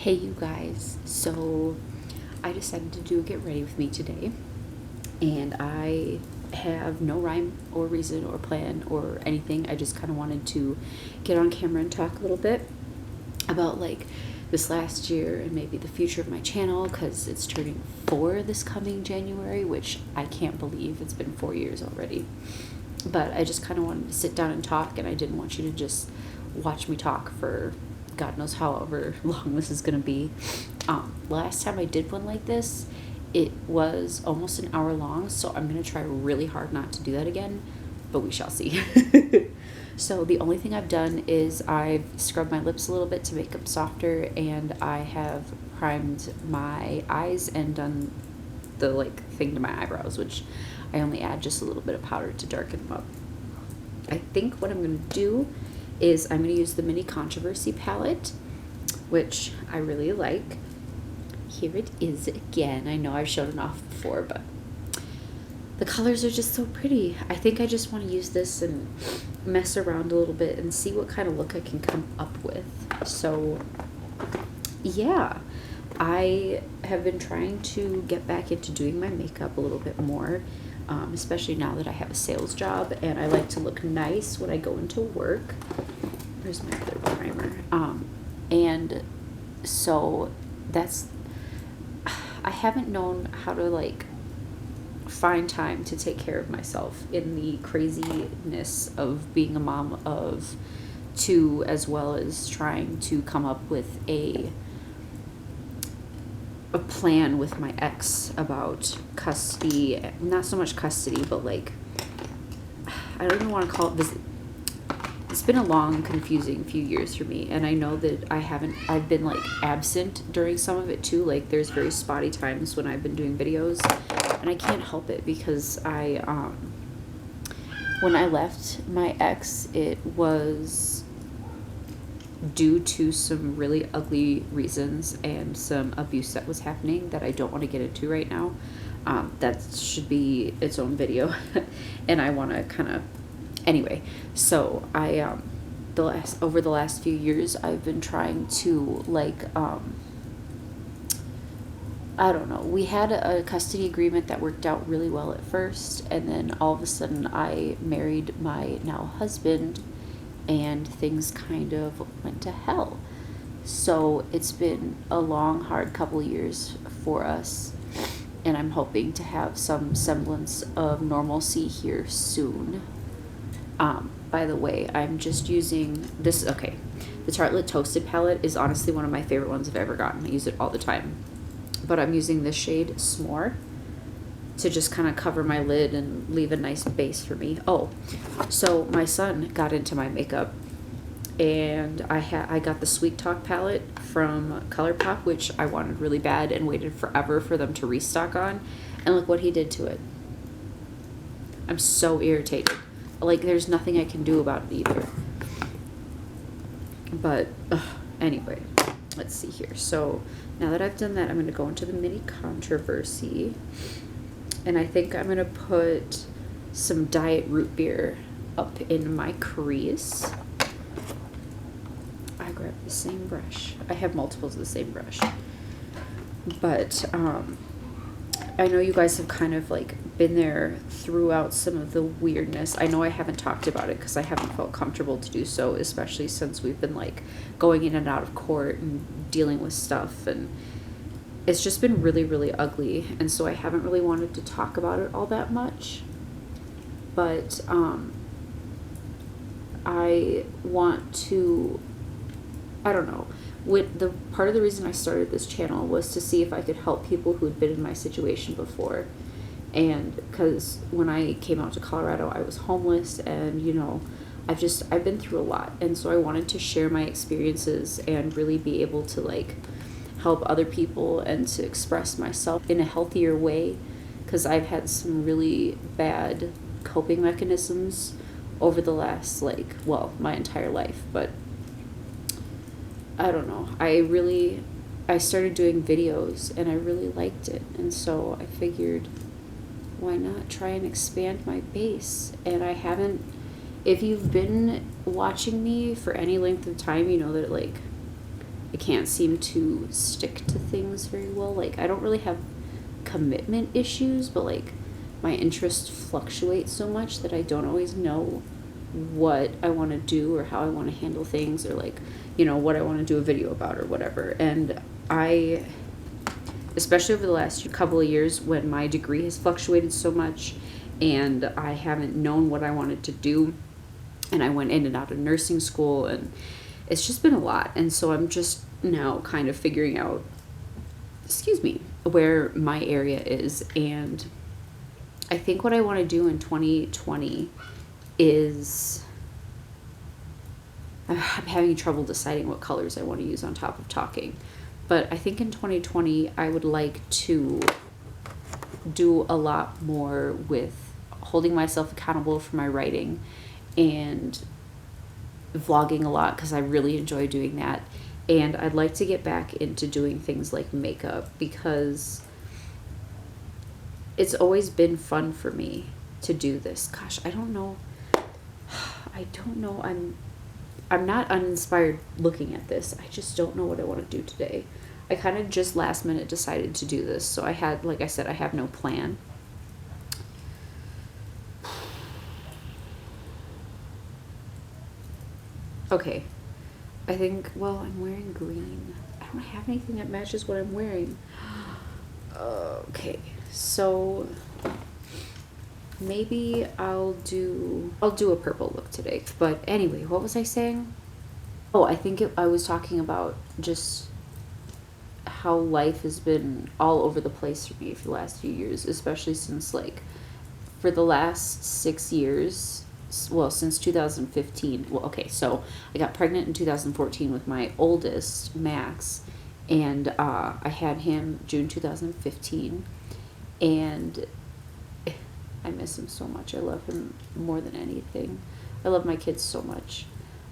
Hey you guys, so I decided to do a get ready with me today, and I have no rhyme or reason or plan or anything. I just kind of wanted to get on camera and talk a little bit about like this last year and maybe the future of my channel, because it's turning 4 this coming January, which I can't believe it's been 4 years already. But I just kind of wanted to sit down and talk, and I didn't want you to just watch me talk for God knows however long this is going to be. Last time I did one like this, it was almost an hour long, so I'm going to try really hard not to do that again, but we shall see. So the only thing I've done is I've scrubbed my lips a little bit to make them softer, and I have primed my eyes and done the like thing to my eyebrows, which I only add just a little bit of powder to darken them up. I think what I'm going to do is I'm going to use the Mini Controversy palette, which I really like. Here it is again. I know I've shown it off before, but the colors are just so pretty. I think I just want to use this and mess around a little bit and see what kind of look I can come up with. So yeah, I have been trying to get back into doing my makeup a little bit more, especially now that I have a sales job and I like to look nice when I go into work. Where's my other primer? And so that's, I haven't known how to like find time to take care of myself in the craziness of being a mom of 2, as well as trying to come up with a plan with my ex about custody. Not so much custody, but like, I don't even want to call it visit. It's been a long, confusing few years for me, and I know that I've been like absent during some of it too. Like there's very spotty times when I've been doing videos, and I can't help it because when I left my ex, it was due to some really ugly reasons and some abuse that was happening that I don't want to get into right now. That should be its own video, and I want to kind of. Anyway, so I over the last few years I've been trying to like I don't know, we had a custody agreement that worked out really well at first, and then all of a sudden I married my now husband and things kind of went to hell. So it's been a long, hard couple of years for us, and I'm hoping to have some semblance of normalcy here soon. By the way, I'm just using this. Okay, the Tartelette Toasted palette is honestly one of my favorite ones I've ever gotten. I use it all the time. But I'm using this shade S'more to just kind of cover my lid and leave a nice base for me. Oh, so my son got into my makeup, and I got the Sweet Talk palette from ColourPop, which I wanted really bad and waited forever for them to restock on. And look what he did to it. I'm so irritated. Like, there's nothing I can do about it either. But, anyway, let's see here. So, now that I've done that, I'm going to go into the Mini Controversy. And I think I'm going to put some Diet Root Beer up in my crease. I grabbed the same brush. I have multiples of the same brush. But, I know you guys have kind of like been there throughout some of the weirdness. I know I haven't talked about it because I haven't felt comfortable to do so, especially since we've been like going in and out of court and dealing with stuff, and it's just been really, really ugly. And so I haven't really wanted to talk about it all that much. But I want to, I don't know. With the part of the reason I started this channel was to see if I could help people who had been in my situation before. And because when I came out to Colorado, I was homeless, and you know, I've been through a lot, and so I wanted to share my experiences and really be able to like help other people and to express myself in a healthier way, because I've had some really bad coping mechanisms over the last my entire life. But I don't know. I started doing videos and I really liked it. And so I figured, why not try and expand my base? And I haven't, if you've been watching me for any length of time, you know that like I can't seem to stick to things very well. Like, I don't really have commitment issues, but like my interests fluctuate so much that I don't always know what I want to do or how I want to handle things, or like, what I want to do a video about or whatever. And I, especially over the last couple of years when my degree has fluctuated so much and I haven't known what I wanted to do, and I went in and out of nursing school, and it's just been a lot. And so I'm just now kind of figuring out, where my area is. And I think what I want to do in 2020 is, I'm having trouble deciding what colors I want to use on top of talking. But I think in 2020, I would like to do a lot more with holding myself accountable for my writing and vlogging a lot, because I really enjoy doing that. And I'd like to get back into doing things like makeup, because it's always been fun for me to do this. Gosh, I don't know. I'm not uninspired looking at this. I just don't know what I want to do today. I kind of just last minute decided to do this. So I had, like I said, I have no plan. Okay. I think, I'm wearing green. I don't have anything that matches what I'm wearing. Okay. So maybe I'll do a purple look today. But anyway, what was I saying? Oh, I was talking about just how life has been all over the place for me for the last few years, especially since for the last 6 years, since 2015. So I got pregnant in 2014 with my oldest, Max, and I had him June 2015, and I miss him so much. I love him more than anything. I love my kids so much.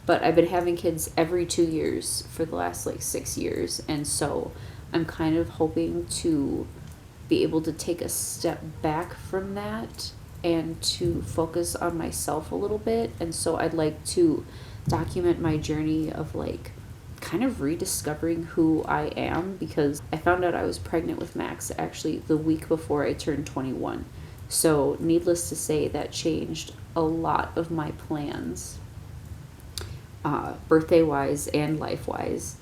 But I've been having kids every 2 years for the last 6 years, and so I'm kind of hoping to be able to take a step back from that and to focus on myself a little bit. And so I'd like to document my journey of kind of rediscovering who I am, because I found out I was pregnant with Max actually the week before I turned 21. So needless to say, that changed a lot of my plans, birthday-wise and life-wise.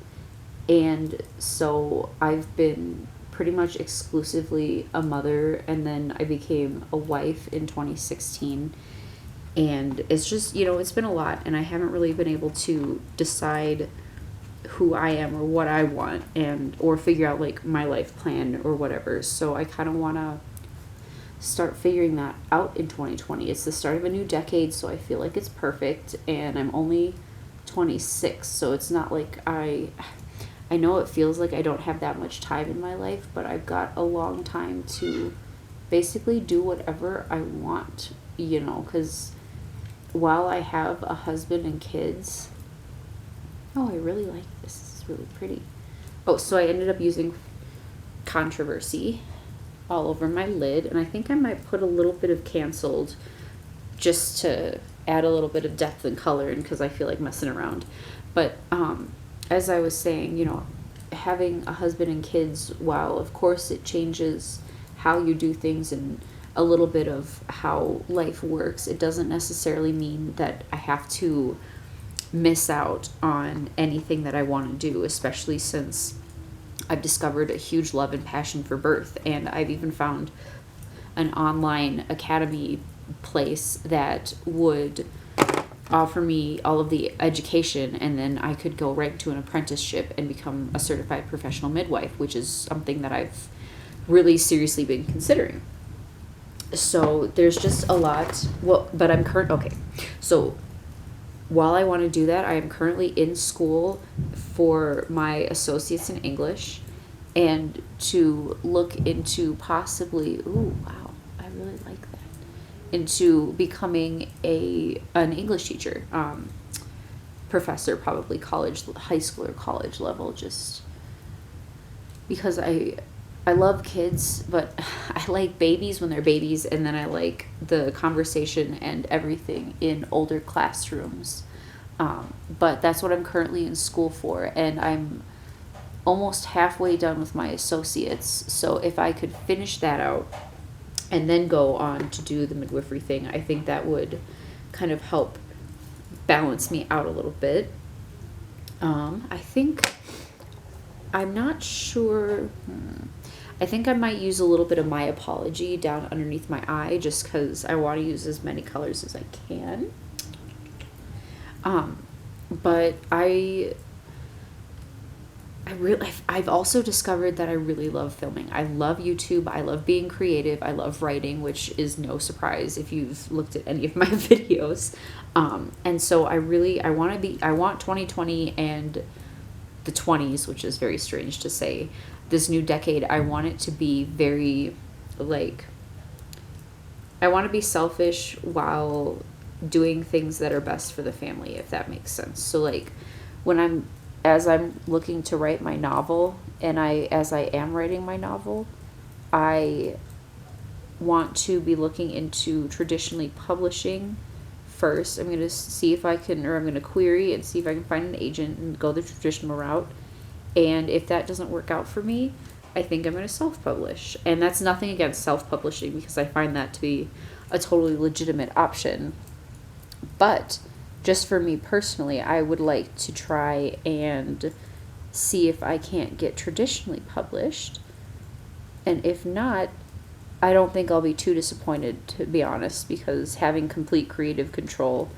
And so I've been pretty much exclusively a mother, and then I became a wife in 2016. And it's just, it's been a lot, and I haven't really been able to decide who I am or what I want, or figure out my life plan or whatever. So I kind of want to start figuring that out in 2020. It's the start of a new decade, so I feel like it's perfect, and I'm only 26, so it's not like I know it feels like I don't have that much time in my life, but I've got a long time to basically do whatever I want, because while I have a husband and kids, I really like this. This is really pretty. So I ended up using Controversy all over my lid, and I think I might put a little bit of Canceled just to add a little bit of depth and color, and because I feel like messing around. But as I was saying, having a husband and kids, while of course it changes how you do things and a little bit of how life works, it doesn't necessarily mean that I have to miss out on anything that I want to do, especially since I've discovered a huge love and passion for birth, and I've even found an online academy place that would offer me all of the education, and then I could go right to an apprenticeship and become a certified professional midwife, which is something that I've really seriously been considering. So there's just a lot. But I'm so while I want to do that, I am currently in school for my associates in English, and to look into possibly, I really like that, into becoming an English teacher, professor, probably high school or college level, just because I love kids, but I like babies when they're babies, and then I like the conversation and everything in older classrooms. But that's what I'm currently in school for, and I'm almost halfway done with my associates. So if I could finish that out and then go on to do the midwifery thing, I think that would kind of help balance me out a little bit. I think, I'm not sure, I think I might use a little bit of My Apology down underneath my eye, just because I want to use as many colors as I can. But I've also discovered that I really love filming. I love YouTube. I love being creative. I love writing, which is no surprise if you've looked at any of my videos. And so I want 2020 and the 20s, which is very strange to say, this new decade, I want it to be very, like, I want to be selfish while doing things that are best for the family, if that makes sense. So, like, as I'm looking to write my novel, and as I am writing my novel, I want to be looking into traditionally publishing first. I'm going to see if I'm going to query and see if I can find an agent and go the traditional route. And if that doesn't work out for me, I think I'm going to self-publish. And that's nothing against self-publishing, because I find that to be a totally legitimate option. But just for me personally, I would like to try and see if I can't get traditionally published. And if not, I don't think I'll be too disappointed, to be honest, because having complete creative control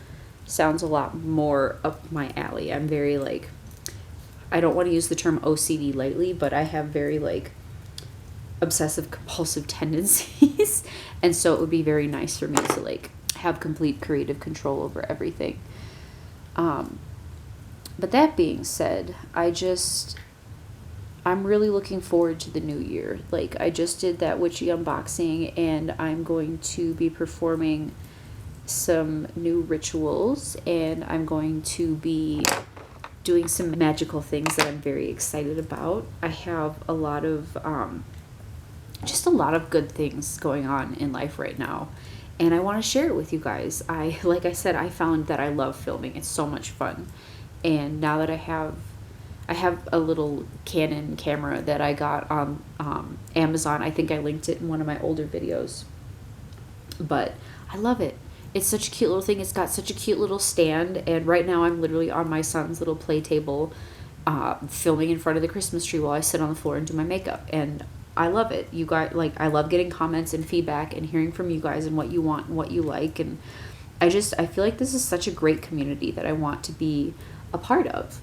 sounds a lot more up my alley. I'm very, like, I don't want to use the term OCD lightly, but I have very, like, obsessive compulsive tendencies. And so it would be very nice for me to, like, have complete creative control over everything. But that being said, I'm really looking forward to the new year. Like, I just did that witchy unboxing, and I'm going to be performing some new rituals, and I'm going to be doing some magical things that I'm very excited about. I have a lot of, just a lot of good things going on in life right now, and I want to share it with you guys. Like I said, I found that I love filming. It's so much fun. And now that I have a little Canon camera that I got on Amazon. I think I linked it in one of my older videos. But I love it. It's such a cute little thing. It's got such a cute little stand. And right now I'm literally on my son's little play table filming in front of the Christmas tree while I sit on the floor and do my makeup. And I love it. You guys, like, I love getting comments and feedback and hearing from you guys and what you want and what you like. And I feel like this is such a great community that I want to be a part of.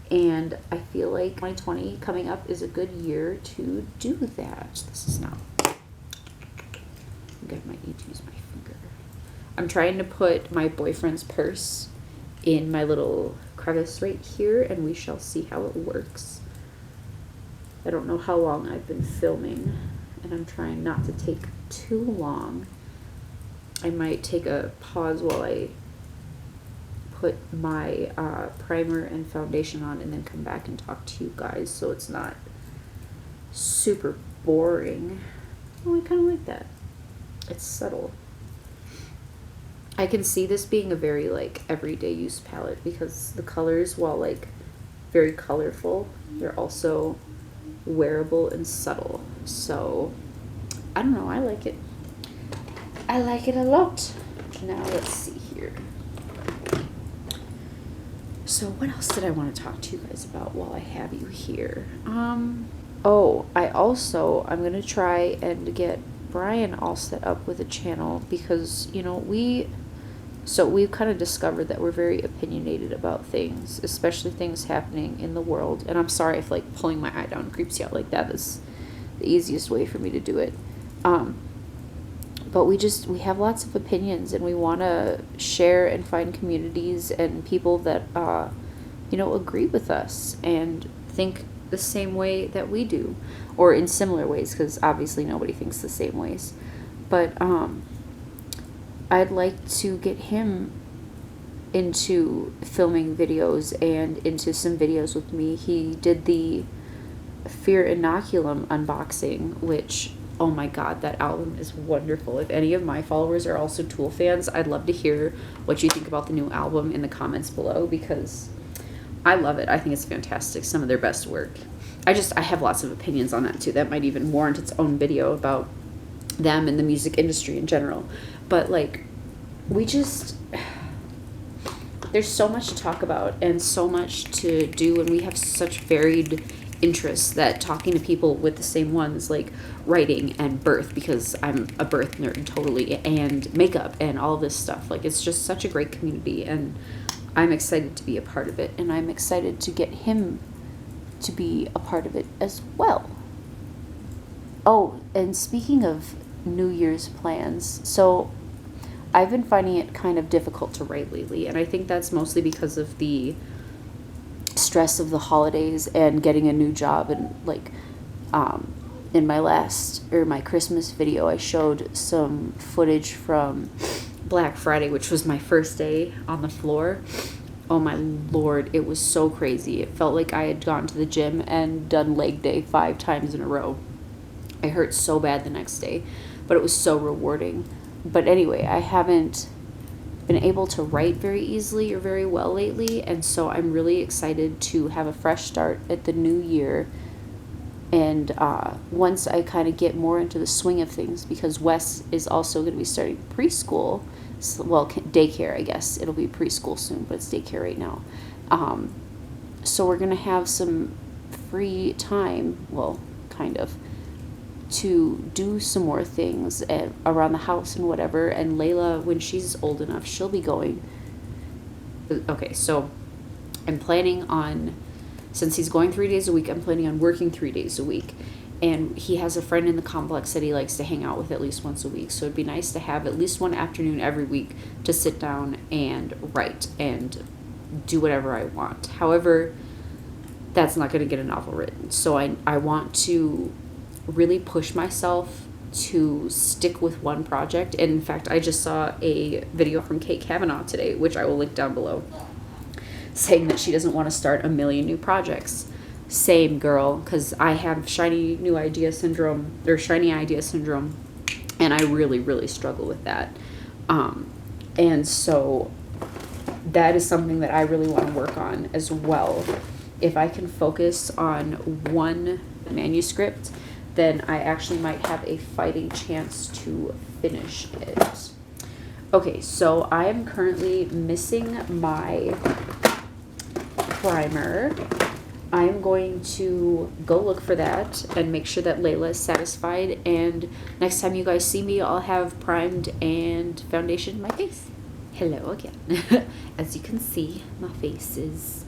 And I feel like 2020 coming up is a good year to do that. This is not, I might need to use my finger. I'm trying to put my boyfriend's purse in my little crevice right here, and we shall see how it works. I don't know how long I've been filming, and I'm trying not to take too long. I might take a pause while I put my primer and foundation on and then come back and talk to you guys, so it's not super boring. Oh, I kind of like that. It's subtle. I can see this being a very, like, everyday use palette, because the colors, while, like, very colorful, they're also wearable and subtle. So I don't know, I like it. I like it a lot. Now let's see here. So what else did I want to talk to you guys about while I have you here? I'm going to try and get Brian all set up with a channel, because, you know, we've kind of discovered that we're very opinionated about things, especially things happening in the world. And I'm sorry if, like, pulling my eye down creeps you out like that is the easiest way for me to do it. But we have lots of opinions, and we want to share and find communities and people that, agree with us and think the same way that we do, or in similar ways, because obviously nobody thinks the same ways. But I'd like to get him into filming videos and into some videos with me. He did the Fear Inoculum unboxing, which, oh my god, that album is wonderful. If any of my followers are also Tool fans, I'd love to hear what you think about the new album in the comments below, because I love it. I think it's fantastic. Some of their best work. I have lots of opinions on that too. That might even warrant its own video about them and the music industry in general. But like, there's so much to talk about and so much to do, and we have such varied interests that talking to people with the same ones, like writing and birth, because I'm a birth nerd totally, and makeup and all this stuff, like it's just such a great community, and I'm excited to be a part of it, and I'm excited to get him to be a part of it as well. Oh, and speaking of New Year's plans, so I've been finding it kind of difficult to write lately, and I think that's mostly because of the stress of the holidays and getting a new job. And like in my Christmas video, I showed some footage from Black Friday, which was my first day on the floor. Oh my Lord, it was so crazy. It felt like I had gone to the gym and done leg day 5 times in a row. I hurt so bad the next day, but it was so rewarding. But anyway, I haven't been able to write very easily or very well lately, and so I'm really excited to have a fresh start at the new year. And once I kind of get more into the swing of things, because Wes is also going to be starting preschool, well, daycare, I guess. It'll be preschool soon, but it's daycare right now. So we're going to have some free time, well, kind of, to do some more things around the house and whatever. And Layla, when she's old enough, she'll be going. Okay, so I'm planning on, since he's going 3 days a week, I'm planning on working 3 days a week. And he has a friend in the complex that he likes to hang out with at least once a week. So it'd be nice to have at least one afternoon every week to sit down and write and do whatever I want. However, that's not going to get a novel written. So I want to really push myself to stick with one project. And in fact, I just saw a video from Kate Kavanaugh today, which I will link down below, saying that she doesn't want to start a million new projects. Same, girl, because I have shiny idea syndrome, and I really, really struggle with that. And so that is something that I really want to work on as well. If I can focus on one manuscript, then I actually might have a fighting chance to finish it. Okay, so I am currently missing my primer. I am going to go look for that and make sure that Layla is satisfied, and next time you guys see me, I'll have primed and foundation my face. Hello again. As you can see, my face is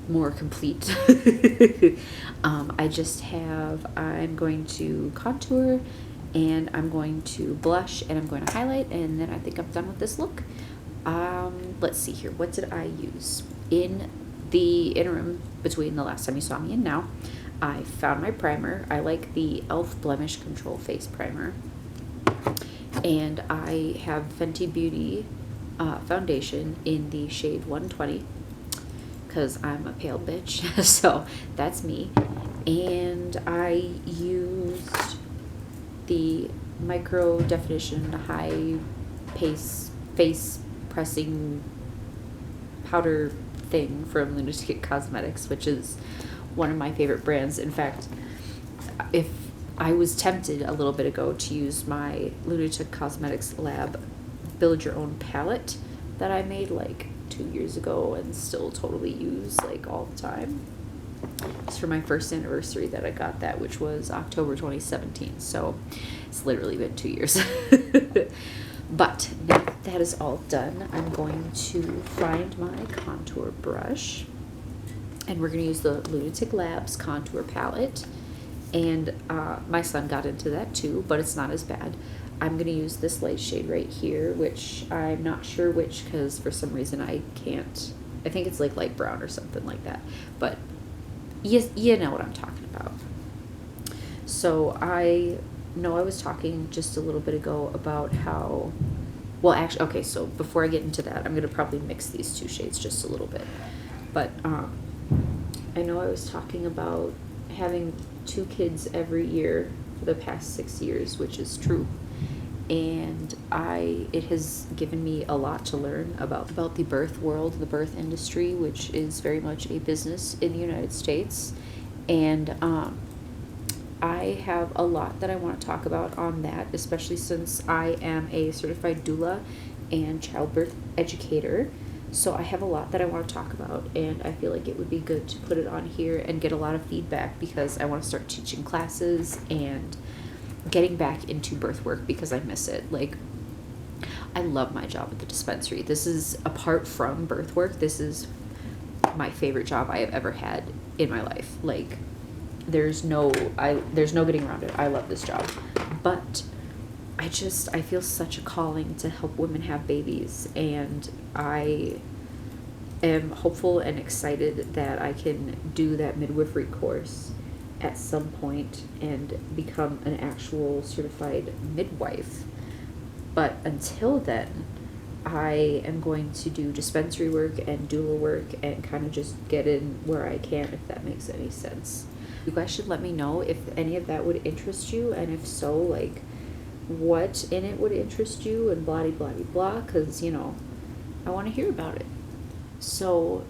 more complete. I'm going to contour, and I'm going to blush, and I'm going to highlight, and then I think I'm done with this look. Let's see here. What did I use? In the interim between the last time you saw me and now, I found my primer. I like the e.l.f. Blemish Control Face Primer. And I have Fenty Beauty foundation in the shade 120, because I'm a pale bitch, so that's me. And I used the Micro Definition High Pace Face Pressing Powder thing from Lunatic Cosmetics, which is one of my favorite brands. In fact, if I was tempted a little bit ago to use my Lunatic Cosmetics Lab Build Your Own palette that I made like 2 years ago and still totally use like all the time. It's for my first anniversary that I got that, which was October 2017. So it's literally been 2 years. But now that is all done, I'm going to find my contour brush, and we're going to use the Lunatic Labs contour palette. And my son got into that too, but it's not as bad. I'm going to use this light shade right here, which I'm not sure which, because for some reason I can't. I think it's like light brown or something like that. But you know what I'm talking about. So I know I was talking just a little bit ago about how, well, actually, okay, so before I get into that, I'm going to probably mix these two shades just a little bit. But I know I was talking about having 2 kids every year for the past 6 years, which is true. and it has given me a lot to learn about the birth world, the birth industry, which is very much a business in the United States. And I have a lot that I want to talk about on that, especially since I am a certified doula and childbirth educator. So I have a lot that I want to talk about, and I feel like it would be good to put it on here and get a lot of feedback, because I want to start teaching classes and getting back into birth work because I miss it. Like, I love my job at the dispensary. This is, apart from birth work, this is my favorite job I have ever had in my life. Like, there's no getting around it. I love this job. But I feel such a calling to help women have babies, and I am hopeful and excited that I can do that midwifery course at some point and become an actual certified midwife. But until then, I am going to do dispensary work and doula work and kind of just get in where I can, if that makes any sense. You guys should let me know if any of that would interest you, and if so, like, what in it would interest you, and blah blah blah, because, you know, I want to hear about it. So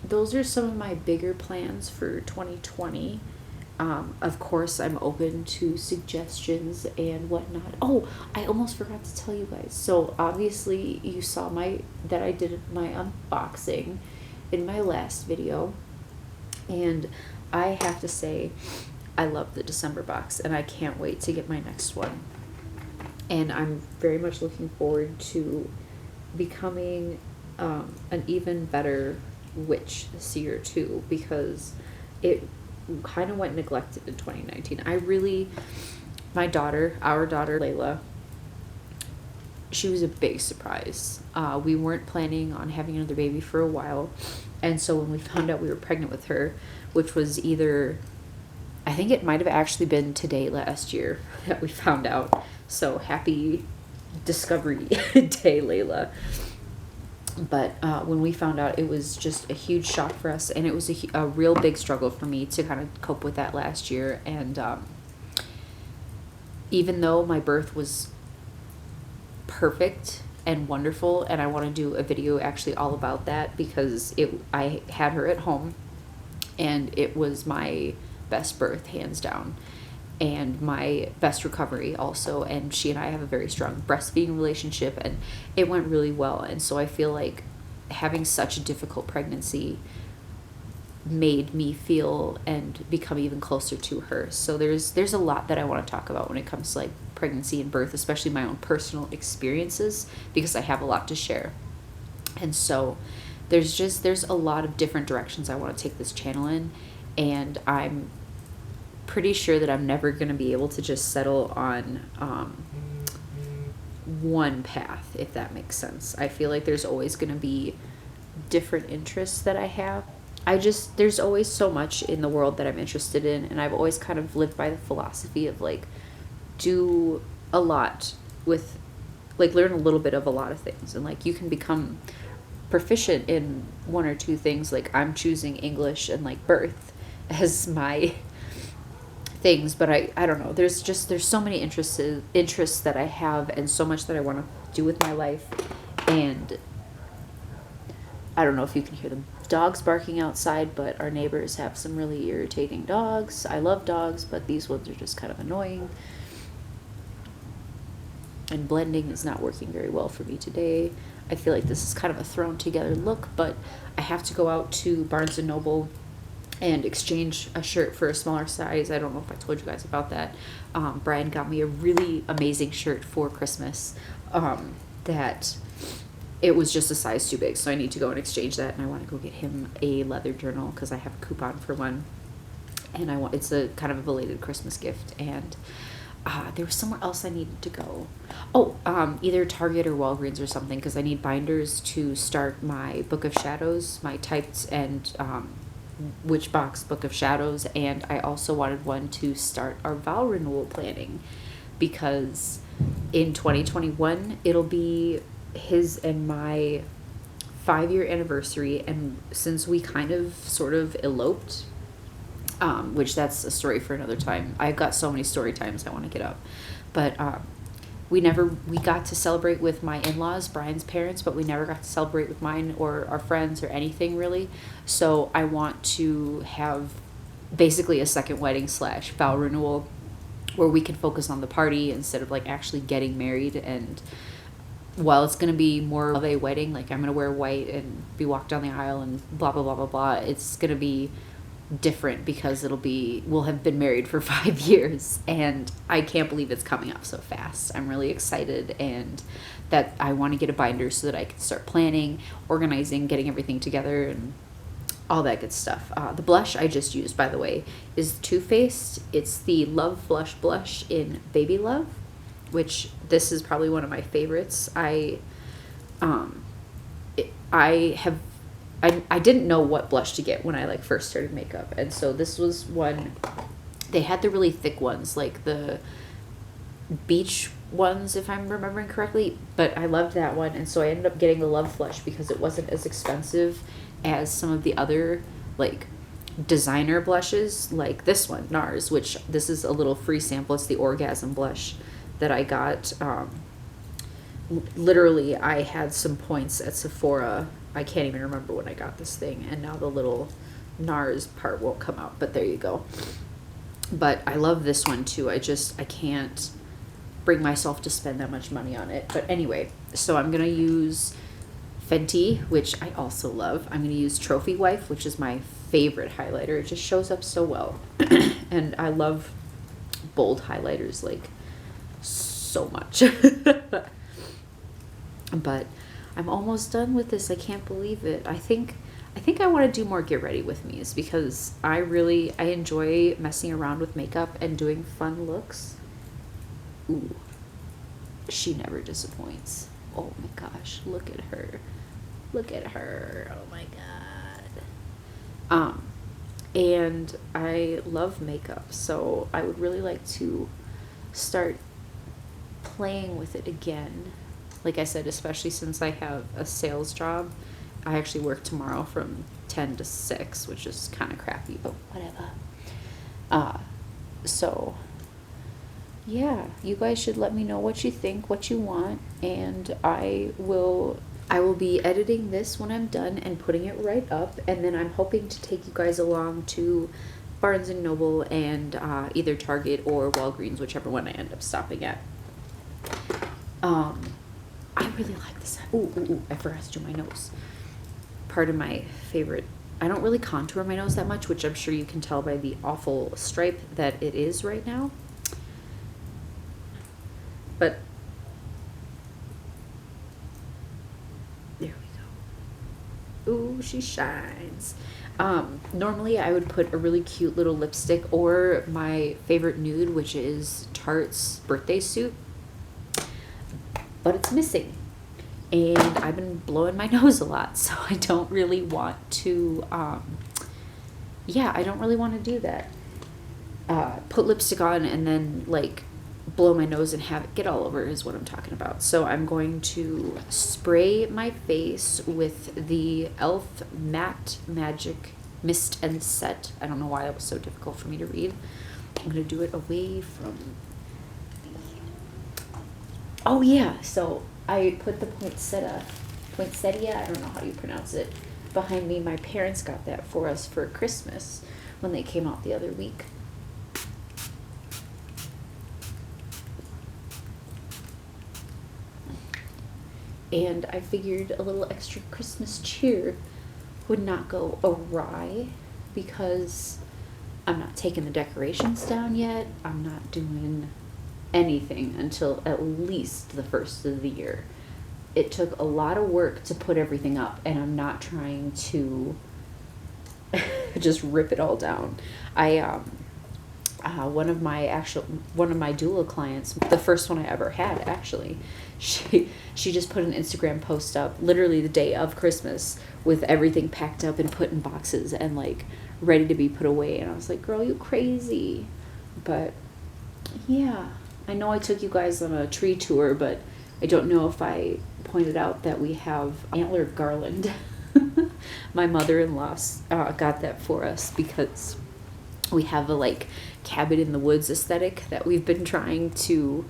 those are some of my bigger plans for 2020. Of course, I'm open to suggestions and whatnot. Oh, I almost forgot to tell you guys. So obviously you saw that I did my unboxing in my last video, and I have to say, I love the December box, and I can't wait to get my next one. And I'm very much looking forward to becoming an even better witch this year too, because it kind of went neglected in 2019. Our daughter Layla, she was a big surprise. We weren't planning on having another baby for a while, and so when we found out we were pregnant with her, which was I think it might have actually been today last year that we found out. So happy discovery day, Layla. But when we found out, it was just a huge shock for us, and it was a real big struggle for me to kind of cope with that last year. And even though my birth was perfect and wonderful, and I want to do a video actually all about that, because I had her at home, and it was my best birth, hands down, and my best recovery also, and she and I have a very strong breastfeeding relationship, and it went really well. And so I feel like having such a difficult pregnancy made me feel and become even closer to her. So there's a lot that I want to talk about when it comes to like pregnancy and birth, especially my own personal experiences, because I have a lot to share. And so there's a lot of different directions I want to take this channel in, and I'm pretty sure that I'm never going to be able to just settle on one path, if that makes sense. I feel like there's always going to be different interests that I have. There's always so much in the world that I'm interested in, and I've always kind of lived by the philosophy of like, do a lot with, like, learn a little bit of a lot of things, and like you can become proficient in one or two things. Like, I'm choosing English and like birth as my things, but I don't know, there's so many interests that I have, and so much that I want to do with my life. And I don't know if you can hear the dogs barking outside, but our neighbors have some really irritating dogs. I love dogs, but these ones are just kind of annoying, and blending is not working very well for me today. I feel like this is kind of a thrown together look, but I have to go out to Barnes & Noble and exchange a shirt for a smaller size. I don't know if I told you guys about that. Brian got me a really amazing shirt for Christmas that it was just a size too big, so I need to go and exchange that, and I want to go get him a leather journal because I have a coupon for one, and it's a kind of a belated Christmas gift. And there was somewhere else I needed to go. Either Target or Walgreens or something, because I need binders to start my Book of Shadows, my typed and Witch Box Book of Shadows, and I also wanted one to start our vow renewal planning, because in 2021 it'll be his and my 5-year anniversary, and since we kind of sort of eloped, which that's a story for another time. I've got so many story times I want to get up, but we got to celebrate with my in-laws, Brian's parents, but we never got to celebrate with mine or our friends or anything really. So I want to have basically a second wedding / vow renewal where we can focus on the party instead of like actually getting married. And while it's going to be more of a wedding, like I'm going to wear white and be walked down the aisle and blah, blah, blah, blah, blah, it's going to be different because we'll have been married for 5 years, and I can't believe it's coming up so fast. I'm really excited, and that I want to get a binder so that I can start planning, organizing, getting everything together, and all that good stuff. The blush I just used, by the way, is Too Faced. It's the Love Blush in Baby Love, which this is probably one of my favorites. I didn't know what blush to get when I like first started makeup, and so this was one. They had the really thick ones, like the beach ones, if I'm remembering correctly, but I loved that one, and so I ended up getting the Love Blush because it wasn't as expensive as some of the other like designer blushes, like this one, NARS, which this is a little free sample. It's the Orgasm blush that I got. Literally, I had some points at Sephora. I can't even remember when I got this thing, and now the little NARS part won't come out, but there you go. But I love this one too. I can't bring myself to spend that much money on it. But anyway, so I'm gonna use Fenty, which I also love. I'm gonna use Trophy Wife, which is my favorite highlighter. It just shows up so well. And I love bold highlighters like so much. But I'm almost done with this. I can't believe it. I think I want to do more get ready with me's because I enjoy messing around with makeup and doing fun looks. Ooh, she never disappoints. Oh my gosh, look at her. Look at her. Oh my god. And I love makeup, so I would really like to start playing with it again. Like I said, especially since I have a sales job. I actually work tomorrow from 10 to 6, which is kind of crappy, but whatever. So yeah, you guys should let me know what you think, what you want, and I will be editing this when I'm done and putting it right up, and then I'm hoping to take you guys along to Barnes & Noble and either Target or Walgreens, whichever one I end up stopping at. I really like this. Ooh, I forgot to do my nose. Part of my favorite. I don't really contour my nose that much, which I'm sure you can tell by the awful stripe that it is right now. But there we go. Ooh, she shines. Normally I would put a really cute little lipstick or my favorite nude, which is Tarte's Birthday Suit. But it's missing, and I've been blowing my nose a lot, so I don't really want to, I don't really want to do that. Put lipstick on and then, like, blow my nose and have it get all over is what I'm talking about. So I'm going to spray my face with the e.l.f. Matte Magic Mist and Set. I don't know why that was so difficult for me to read. I'm going to do it away from... Oh yeah, so I put the poinsettia, I don't know how you pronounce it, behind me. My parents got that for us for Christmas when they came out the other week. And I figured a little extra Christmas cheer would not go awry because I'm not taking the decorations down yet. I'm not doing anything until at least the first of the year. It took a lot of work to put everything up, and I'm not trying to just rip it all down. One of my doula clients, the first one I ever had actually, she just put an Instagram post up literally the day of Christmas with everything packed up and put in boxes and like ready to be put away, and I was like, girl, you crazy. But yeah, I know I took you guys on a tree tour, but I don't know if I pointed out that we have antler garland. My mother-in-law got that for us because we have a like cabin in the woods aesthetic that we've been trying to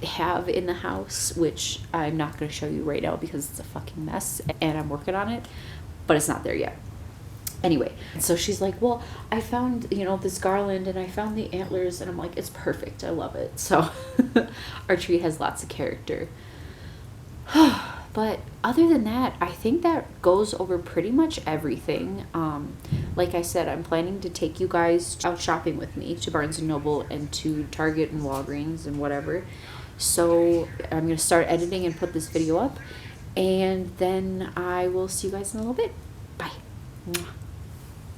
have in the house, which I'm not going to show you right now because it's a fucking mess and I'm working on it, but it's not there yet. Anyway, so she's like, well, I found, you know, this garland and I found the antlers, and I'm like, it's perfect. I love it. So our tree has lots of character. But other than that, I think that goes over pretty much everything. Like I said, I'm planning to take you guys out shopping with me to Barnes & Noble and to Target and Walgreens and whatever. So I'm going to start editing and put this video up, and then I will see you guys in a little bit. Bye. Mwah.